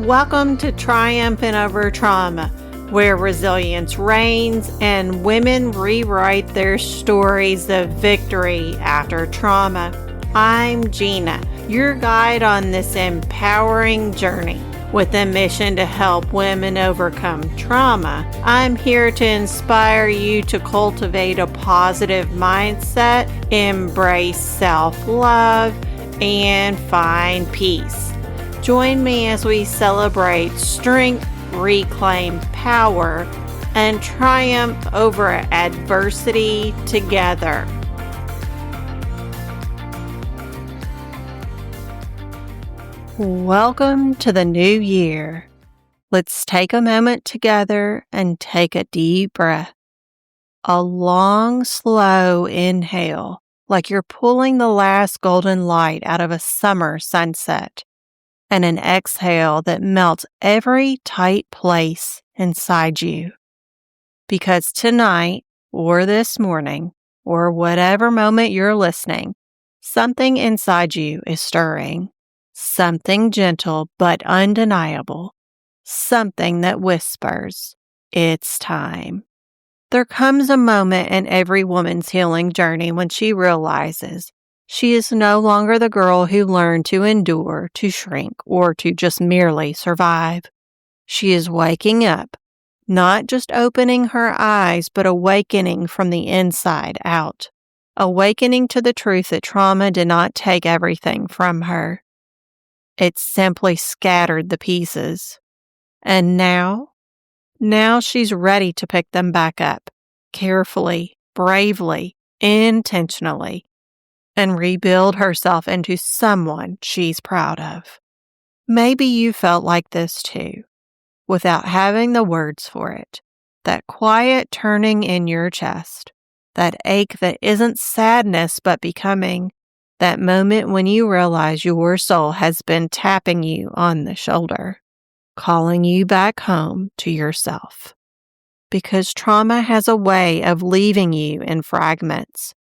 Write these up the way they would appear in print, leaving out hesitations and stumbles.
Welcome to Triumphant Over Trauma, where resilience reigns and women rewrite their stories of victory after trauma. I'm Gina, your guide on this empowering journey. With a mission to help women overcome trauma, I'm here to inspire you to cultivate a positive mindset, embrace self-love, and find peace. Join me as we celebrate strength, reclaim power, and triumph over adversity together. Welcome to the new year. Let's take a moment together and take a deep breath. A long, slow inhale, like you're pulling the last golden light out of a summer sunset. And an exhale that melts every tight place inside you. Because tonight, or this morning, or whatever moment you're listening, something inside you is stirring. Something gentle but undeniable. Something that whispers, it's time. There comes a moment in every woman's healing journey when she realizes she is no longer the girl who learned to endure, to shrink, or to just merely survive. She is waking up, not just opening her eyes, but awakening from the inside out. Awakening to the truth that trauma did not take everything from her. It simply scattered the pieces. And now she's ready to pick them back up, carefully, bravely, intentionally, and rebuild herself into someone she's proud of. Maybe you felt like this too, without having the words for it. That quiet turning in your chest, that ache that isn't sadness but becoming, that moment when you realize your soul has been tapping you on the shoulder, calling you back home to yourself. Because trauma has a way of leaving you in fragments.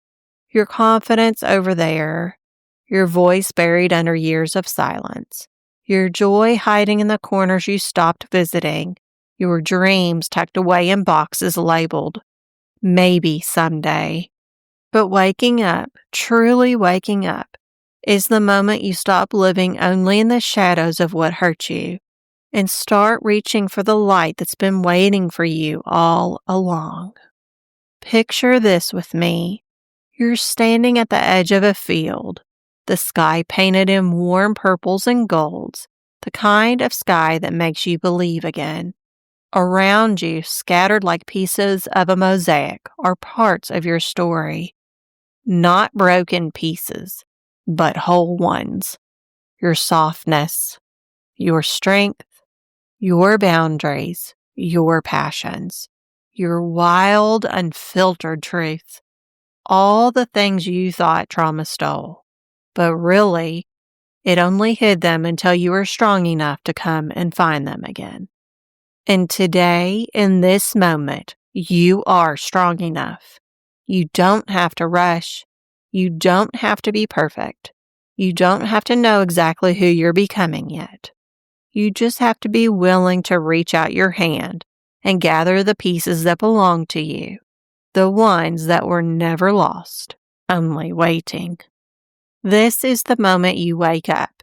Your confidence over there, your voice buried under years of silence, your joy hiding in the corners you stopped visiting, your dreams tucked away in boxes labeled, maybe someday. But waking up, truly waking up, is the moment you stop living only in the shadows of what hurt you and start reaching for the light that's been waiting for you all along. Picture this with me. You're standing at the edge of a field, the sky painted in warm purples and golds, the kind of sky that makes you believe again. Around you, scattered like pieces of a mosaic, are parts of your story. Not broken pieces, but whole ones. Your softness, your strength, your boundaries, your passions, your wild, unfiltered truth. All the things you thought trauma stole, but really, it only hid them until you were strong enough to come and find them again. And today, in this moment, you are strong enough. You don't have to rush. You don't have to be perfect. You don't have to know exactly who you're becoming yet. You just have to be willing to reach out your hand and gather the pieces that belong to you. The ones that were never lost, only waiting. This is the moment you wake up,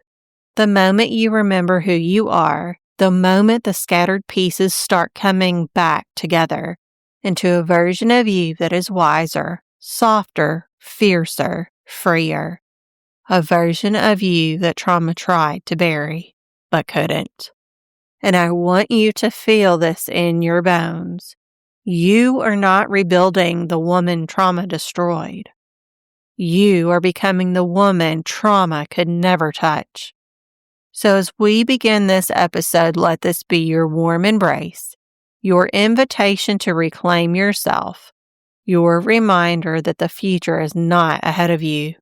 the moment you remember who you are, the moment the scattered pieces start coming back together into a version of you that is wiser, softer, fiercer, freer. A version of you that trauma tried to bury, but couldn't. And I want you to feel this in your bones. You are not rebuilding the woman trauma destroyed. You are becoming the woman trauma could never touch. So as we begin this episode, let this be your warm embrace, your invitation to reclaim yourself, your reminder that the future is not ahead of you.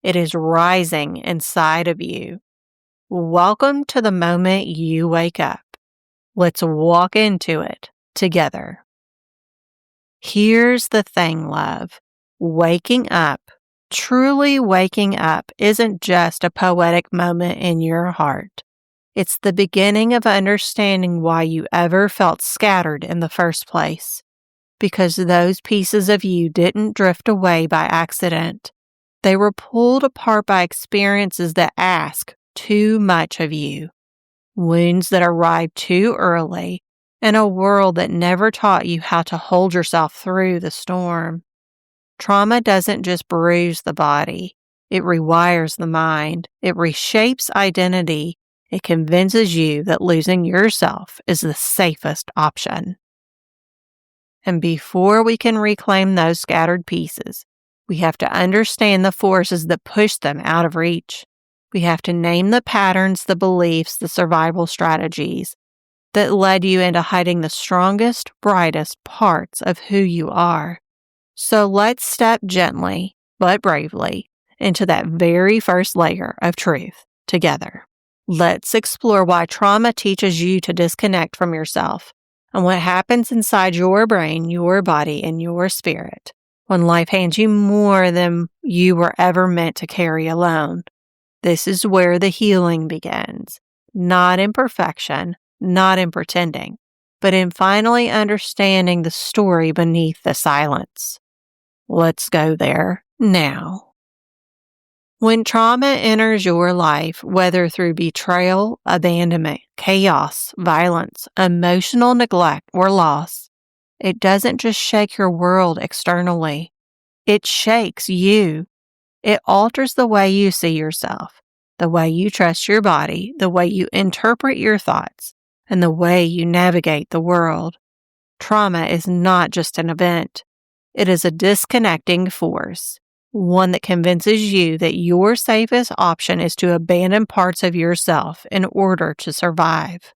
It is rising inside of you. Welcome to the moment you wake up. Let's walk into it together. Here's the thing, love. Waking up, truly waking up, isn't just a poetic moment in your heart. It's the beginning of understanding why you ever felt scattered in the first place. Because those pieces of you didn't drift away by accident. They were pulled apart by experiences that ask too much of you. Wounds that arrived too early, and a world that never taught you how to hold yourself through the storm. Trauma doesn't just bruise the body. It rewires the mind. It reshapes identity. It convinces you that losing yourself is the safest option. And before we can reclaim those scattered pieces, we have to understand the forces that push them out of reach. We have to name the patterns, the beliefs, the survival strategies that led you into hiding the strongest, brightest parts of who you are. So let's step gently, but bravely, into that very first layer of truth together. Let's explore why trauma teaches you to disconnect from yourself and what happens inside your brain, your body, and your spirit when life hands you more than you were ever meant to carry alone. This is where the healing begins, not in perfection, not in pretending, but in finally understanding the story beneath the silence. Let's go there now. When trauma enters your life, whether through betrayal, abandonment, chaos, violence, emotional neglect, or loss, it doesn't just shake your world externally. It shakes you. It alters the way you see yourself, the way you trust your body, the way you interpret your thoughts, and the way you navigate the world. Trauma is not just an event. It is a disconnecting force. One that convinces you that your safest option is to abandon parts of yourself in order to survive.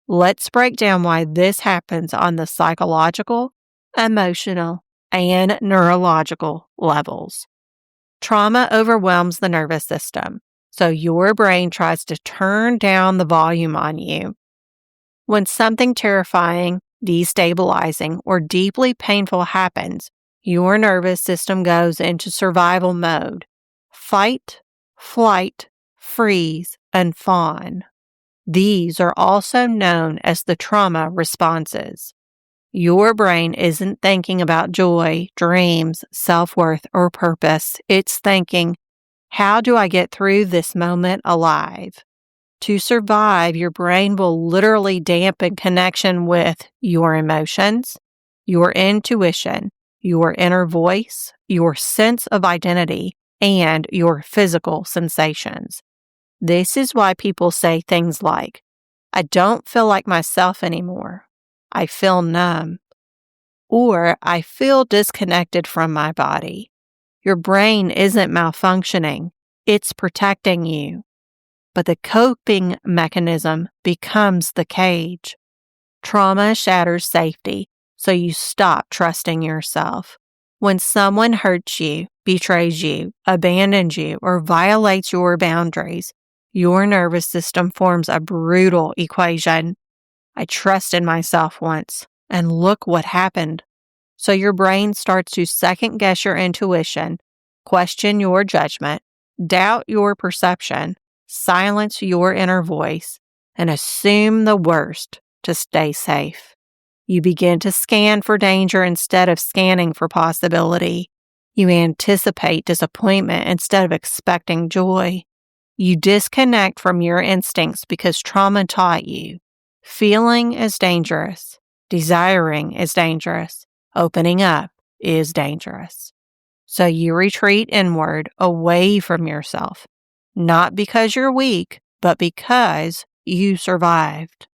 Let's break down why this happens on the psychological, emotional, and neurological levels. Trauma overwhelms the nervous system, so your brain tries to turn down the volume on you. When something terrifying, destabilizing, or deeply painful happens, your nervous system goes into survival mode. Fight, flight, freeze, and fawn. These are also known as the trauma responses. Your brain isn't thinking about joy, dreams, self-worth, or purpose. It's thinking, how do I get through this moment alive? To survive, your brain will literally dampen connection with your emotions, your intuition, your inner voice, your sense of identity, and your physical sensations. This is why people say things like, I don't feel like myself anymore. I feel numb. Or I feel disconnected from my body. Your brain isn't malfunctioning. It's protecting you. But the coping mechanism becomes the cage. Trauma shatters safety, so you stop trusting yourself. When someone hurts you, betrays you, abandons you, or violates your boundaries, your nervous system forms a brutal equation. I trusted myself once, and look what happened. So your brain starts to second guess your intuition, question your judgment, doubt your perception, silence your inner voice, and assume the worst to stay safe. You begin to scan for danger instead of scanning for possibility. You anticipate disappointment instead of expecting joy. You disconnect from your instincts because trauma taught you. Feeling is dangerous. Desiring is dangerous. Opening up is dangerous. So you retreat inward, away from yourself. Not because you're weak, but because you survived.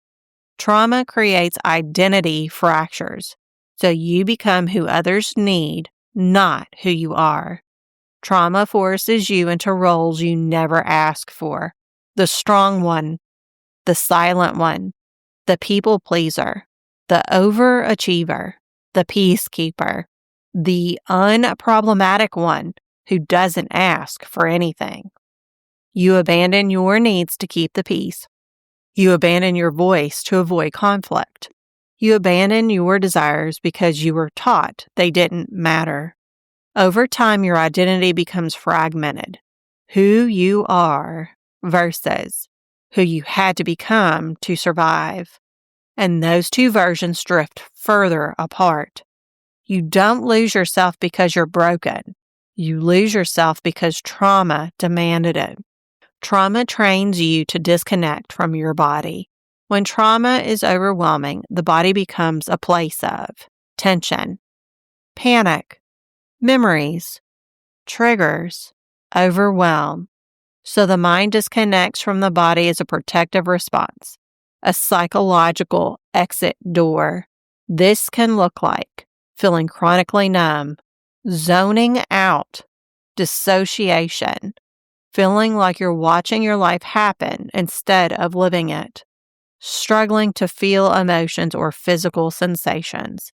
Trauma creates identity fractures, so you become who others need, not who you are. Trauma forces you into roles you never asked for. The strong one, the silent one, the people pleaser, the overachiever, the peacekeeper, the unproblematic one who doesn't ask for anything. You abandon your needs to keep the peace. You abandon your voice to avoid conflict. You abandon your desires because you were taught they didn't matter. Over time, your identity becomes fragmented. Who you are versus who you had to become to survive. And those two versions drift further apart. You don't lose yourself because you're broken. You lose yourself because trauma demanded it. Trauma trains you to disconnect from your body. When trauma is overwhelming, the body becomes a place of tension, panic, memories, triggers, overwhelm. So the mind disconnects from the body as a protective response, a psychological exit door. This can look like feeling chronically numb, zoning out, dissociation, feeling like you're watching your life happen instead of living it, struggling to feel emotions or physical sensations,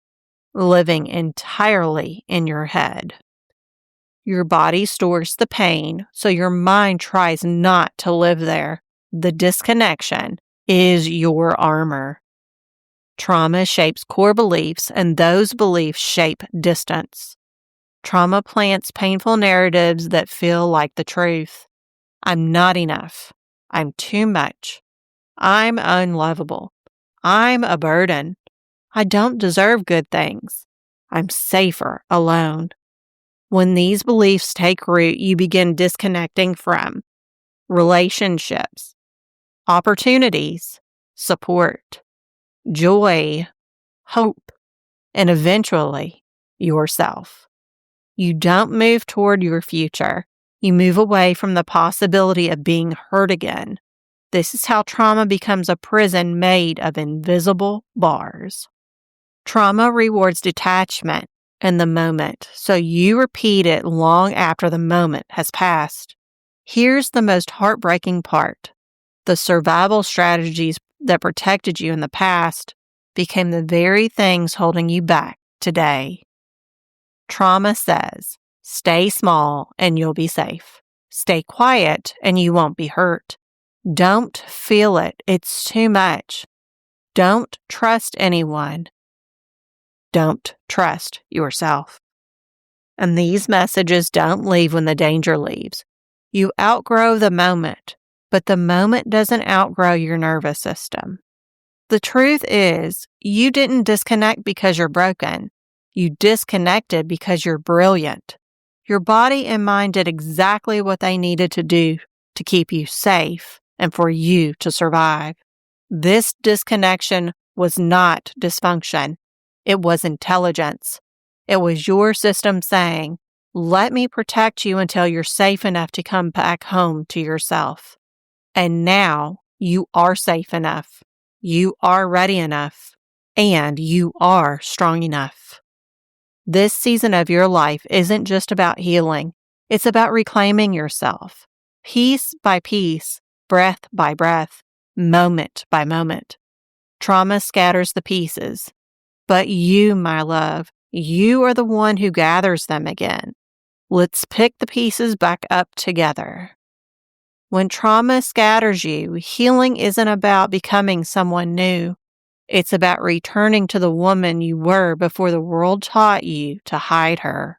living entirely in your head. Your body stores the pain, so your mind tries not to live there. The disconnection is your armor. Trauma shapes core beliefs, and those beliefs shape distance. Trauma plants painful narratives that feel like the truth. I'm not enough. I'm too much. I'm unlovable. I'm a burden. I don't deserve good things. I'm safer alone. When these beliefs take root, you begin disconnecting from relationships, opportunities, support, joy, hope, and eventually yourself. You don't move toward your future. You move away from the possibility of being hurt again. This is how trauma becomes a prison made of invisible bars. Trauma rewards detachment in the moment, so you repeat it long after the moment has passed. Here's the most heartbreaking part. The survival strategies that protected you in the past became the very things holding you back today. Trauma says, stay small and you'll be safe. Stay quiet and you won't be hurt. Don't feel it. It's too much. Don't trust anyone. Don't trust yourself. And these messages don't leave when the danger leaves. You outgrow the moment, but the moment doesn't outgrow your nervous system. The truth is, you didn't disconnect because you're broken. You disconnected because you're brilliant. Your body and mind did exactly what they needed to do to keep you safe and for you to survive. This disconnection was not dysfunction. It was intelligence. It was your system saying, let me protect you until you're safe enough to come back home to yourself. And now you are safe enough. You are ready enough. And you are strong enough. This season of your life isn't just about healing. It's about reclaiming yourself. Piece by piece, breath by breath, moment by moment. Trauma scatters the pieces. But you, my love, you are the one who gathers them again. Let's pick the pieces back up together. When trauma scatters you, healing isn't about becoming someone new. It's about returning to the woman you were before the world taught you to hide her.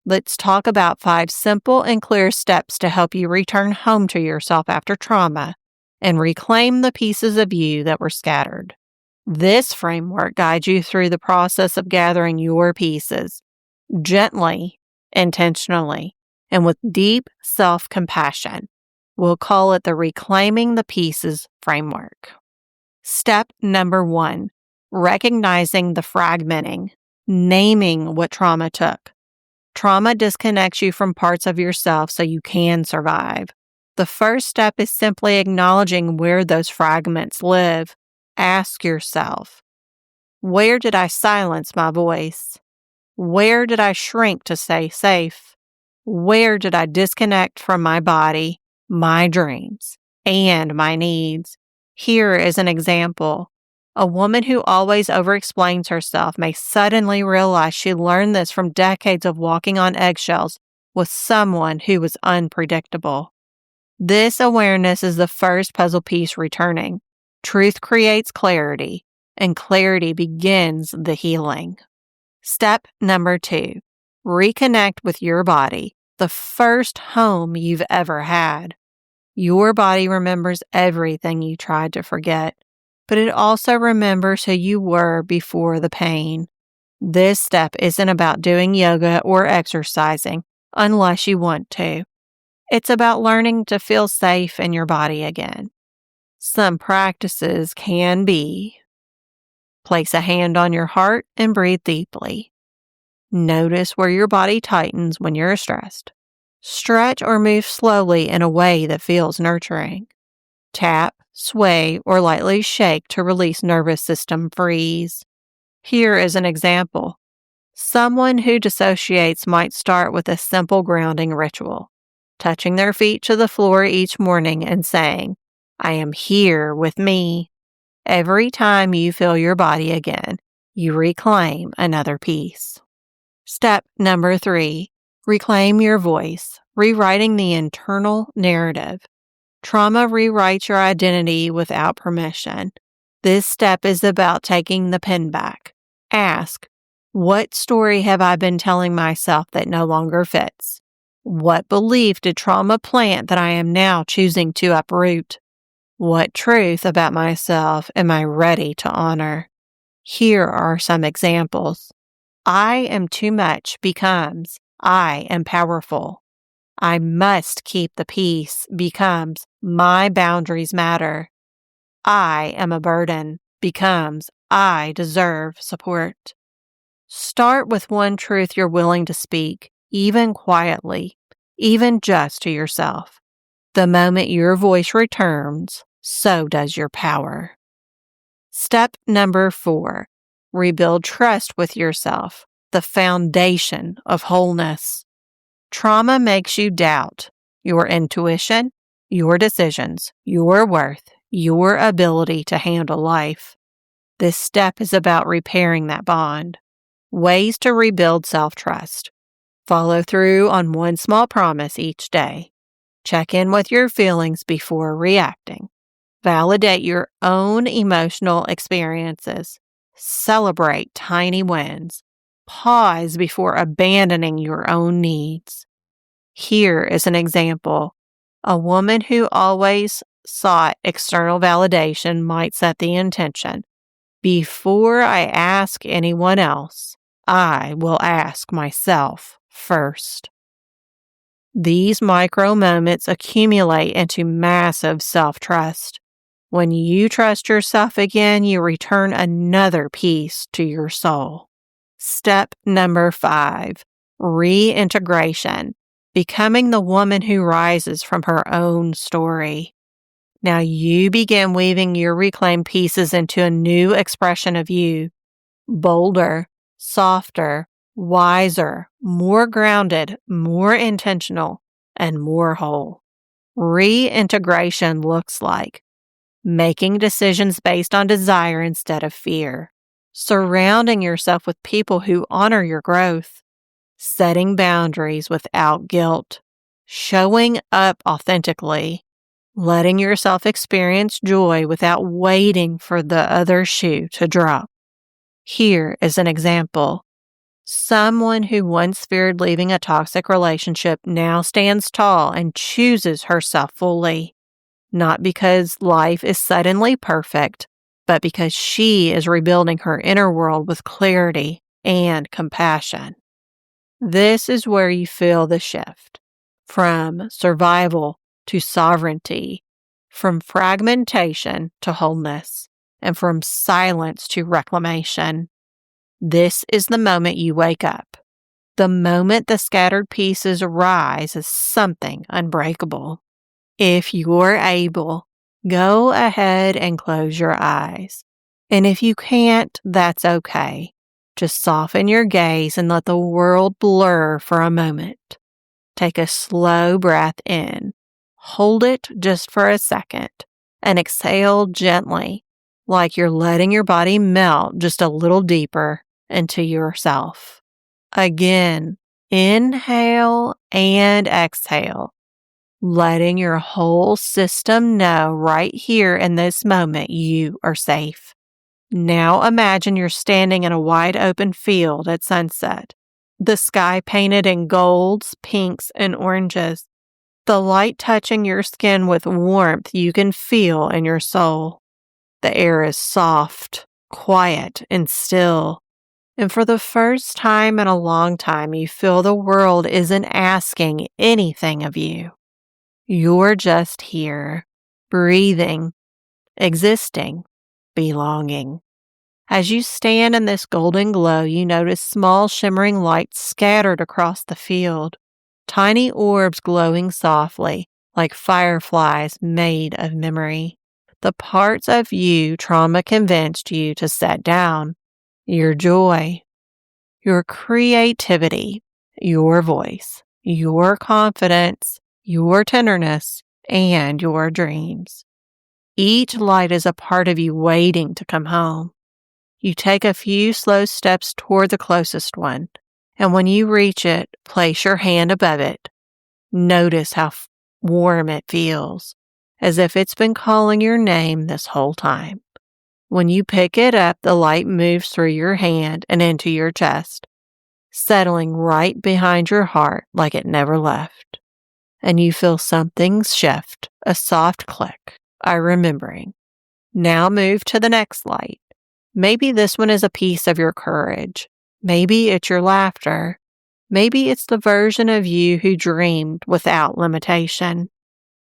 Let's talk about 5 simple and clear steps to help you return home to yourself after trauma and reclaim the pieces of you that were scattered. This framework guides you through the process of gathering your pieces, gently, intentionally, and with deep self-compassion. We'll call it the Reclaiming the Pieces framework. Step number 1, recognizing the fragmenting, naming what trauma took. Trauma disconnects you from parts of yourself so you can survive. The first step is simply acknowledging where those fragments live. Ask yourself, where did I silence my voice? Where did I shrink to stay safe? Where did I disconnect from my body, my dreams, and my needs? Here is an example. A woman who always overexplains herself may suddenly realize she learned this from decades of walking on eggshells with someone who was unpredictable. This awareness is the first puzzle piece returning. Truth creates clarity, and clarity begins the healing. Step number 2, reconnect with your body, the first home you've ever had. Your body remembers everything you tried to forget, but it also remembers who you were before the pain. This step isn't about doing yoga or exercising unless you want to. It's about learning to feel safe in your body again. Some practices can be: place a hand on your heart and breathe deeply. Notice where your body tightens when you're stressed. Stretch or move slowly in a way that feels nurturing. Tap, sway, or lightly shake to release nervous system freeze. Here is an example. Someone who dissociates might start with a simple grounding ritual, touching their feet to the floor each morning and saying, "I am here with me." Every time you feel your body again, you reclaim another piece. Step number 3, reclaim your voice, rewriting the internal narrative. Trauma rewrites your identity without permission. This step is about taking the pen back. Ask, what story have I been telling myself that no longer fits? What belief did trauma plant that I am now choosing to uproot? What truth about myself am I ready to honor? Here are some examples. I am too much becomes I am powerful. I must keep the peace becomes my boundaries matter. I am a burden becomes I deserve support. Start with one truth you're willing to speak, even quietly, even just to yourself. The moment your voice returns, so does your power. Step number 4, rebuild trust with yourself, the foundation of wholeness. Trauma makes you doubt your intuition, your decisions, your worth, your ability to handle life. This step is about repairing that bond. Ways to rebuild self-trust. Follow through on one small promise each day. Check in with your feelings before reacting. Validate your own emotional experiences. Celebrate tiny wins. Pause before abandoning your own needs. Here is an example. A woman who always sought external validation might set the intention. Before I ask anyone else, I will ask myself first. These micro moments accumulate into massive self-trust. When you trust yourself again, you return another piece to your soul. Step number 5, reintegration, becoming the woman who rises from her own story. Now you begin weaving your reclaimed pieces into a new expression of you, bolder, softer, wiser, more grounded, more intentional, and more whole. Reintegration looks like making decisions based on desire instead of fear, surrounding yourself with people who honor your growth, setting boundaries without guilt, showing up authentically, letting yourself experience joy without waiting for the other shoe to drop. Here is an example. Someone who once feared leaving a toxic relationship now stands tall and chooses herself fully, not because life is suddenly perfect, but because she is rebuilding her inner world with clarity and compassion. This is where you feel the shift from survival to sovereignty, from fragmentation to wholeness, and from silence to reclamation. This is the moment you wake up, the moment the scattered pieces rise as something unbreakable. If you're able, go ahead and close your eyes. And if you can't, that's okay. Just soften your gaze and let the world blur for a moment. Take a slow breath in. Hold it just for a second and exhale gently, like you're letting your body melt just a little deeper into yourself. Again, inhale and exhale, letting your whole system know right here in this moment you are safe. Now imagine you're standing in a wide open field at sunset, the sky painted in golds, pinks, and oranges. The light touching your skin with warmth you can feel in your soul. The air is soft, quiet, and still. And for the first time in a long time, you feel the world isn't asking anything of you. You're just here, breathing, existing, belonging. As you stand in this golden glow, you notice small shimmering lights scattered across the field, tiny orbs glowing softly like fireflies made of memory. The parts of you trauma convinced you to set down. Your joy, your creativity, your voice, your confidence, your tenderness, and your dreams. Each light is a part of you waiting to come home. You take a few slow steps toward the closest one, and when you reach it, place your hand above it. Notice how warm it feels, as if it's been calling your name this whole time. When you pick it up, the light moves through your hand and into your chest, settling right behind your heart like it never left. And you feel something shift, a soft click, a remembering. Now move to the next light. Maybe this one is a piece of your courage. Maybe it's your laughter. Maybe it's the version of you who dreamed without limitation.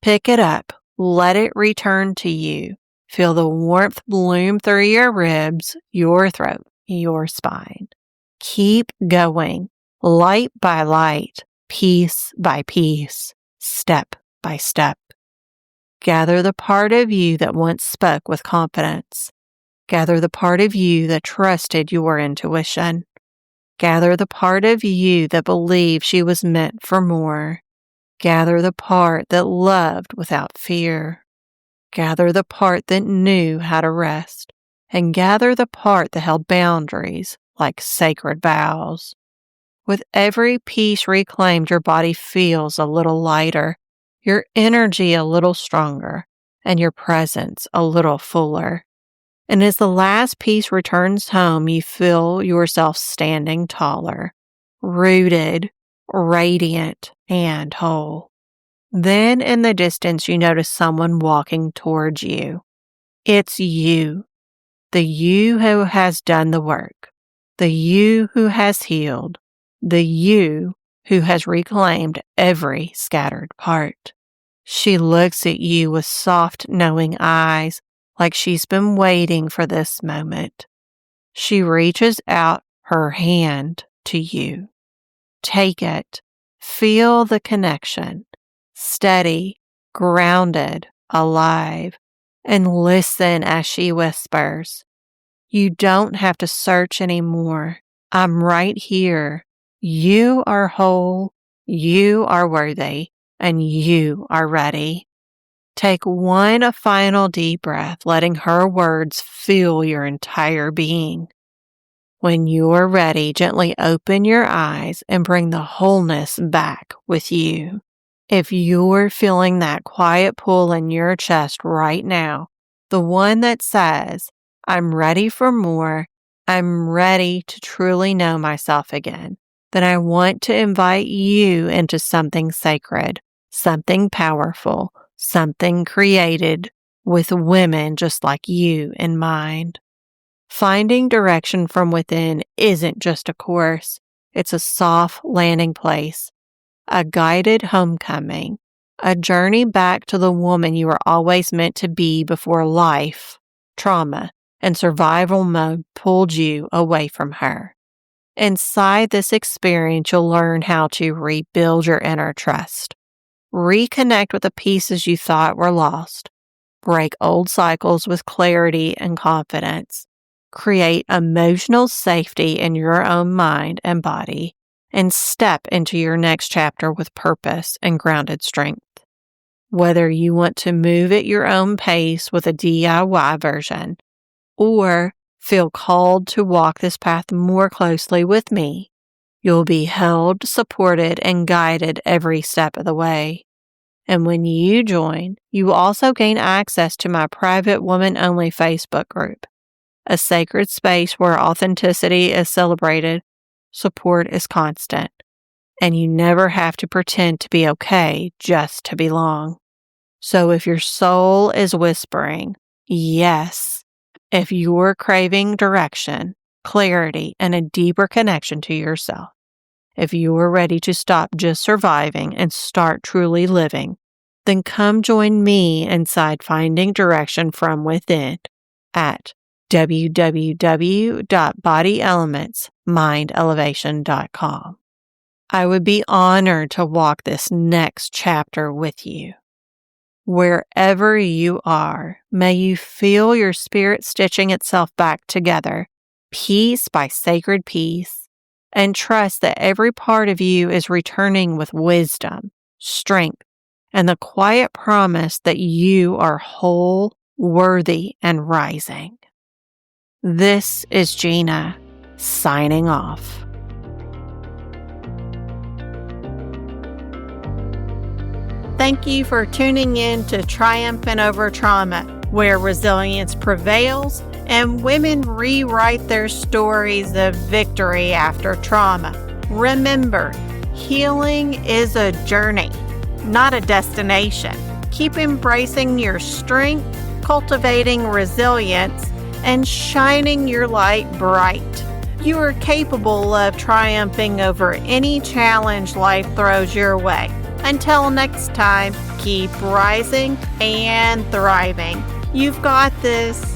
Pick it up. Let it return to you. Feel the warmth bloom through your ribs, your throat, your spine. Keep going, light by light, piece by piece, step by step. Gather the part of you that once spoke with confidence. Gather the part of you that trusted your intuition. Gather the part of you that believed she was meant for more. Gather the part that loved without fear. Gather the part that knew how to rest. And gather the part that held boundaries like sacred vows. With every piece reclaimed, your body feels a little lighter, your energy a little stronger, and your presence a little fuller. And as the last piece returns home, you feel yourself standing taller, rooted, radiant, and whole. Then in the distance, you notice someone walking towards you. It's you, the you who has done the work, the you who has healed, the you who has reclaimed every scattered part. She looks at you with soft, knowing eyes, like she's been waiting for this moment. She reaches out her hand to you. Take it. Feel the connection. Steady, grounded, alive, and listen as she whispers. You don't have to search anymore. I'm right here. You are whole, you are worthy, and you are ready. Take one final deep breath, letting her words fill your entire being. When you're ready, gently open your eyes and bring the wholeness back with you. If you're feeling that quiet pull in your chest right now, the one that says, I'm ready for more, I'm ready to truly know myself again, then I want to invite you into something sacred, something powerful, something created with women just like you in mind. Finding direction from within isn't just a course, it's a soft landing place, a guided homecoming, a journey back to the woman you were always meant to be before life, trauma, and survival mode pulled you away from her. Inside this experience, you'll learn how to rebuild your inner trust, reconnect with the pieces you thought were lost, break old cycles with clarity and confidence, create emotional safety in your own mind and body, and step into your next chapter with purpose and grounded strength. Whether you want to move at your own pace with a DIY version, or feel called to walk this path more closely with me, you'll be held, supported, and guided every step of the way. And when you join, you will also gain access to my private woman-only Facebook group, a sacred space where authenticity is celebrated, support is constant, and you never have to pretend to be okay just to belong. So if your soul is whispering, yes, if you're craving direction, clarity, and a deeper connection to yourself, if you are ready to stop just surviving and start truly living, then come join me inside Finding Direction from Within at www.bodyelementsmindelevation.com. I would be honored to walk this next chapter with you. Wherever you are, may you feel your spirit stitching itself back together, piece by sacred piece, and trust that every part of you is returning with wisdom, strength, and the quiet promise that you are whole, worthy, and rising. This is Gina, signing off. Thank you for tuning in to Triumphant Over Trauma, where resilience prevails and women rewrite their stories of victory after trauma. Remember, healing is a journey, not a destination. Keep embracing your strength, cultivating resilience, and shining your light bright. You are capable of triumphing over any challenge life throws your way. Until next time, keep rising and thriving. You've got this.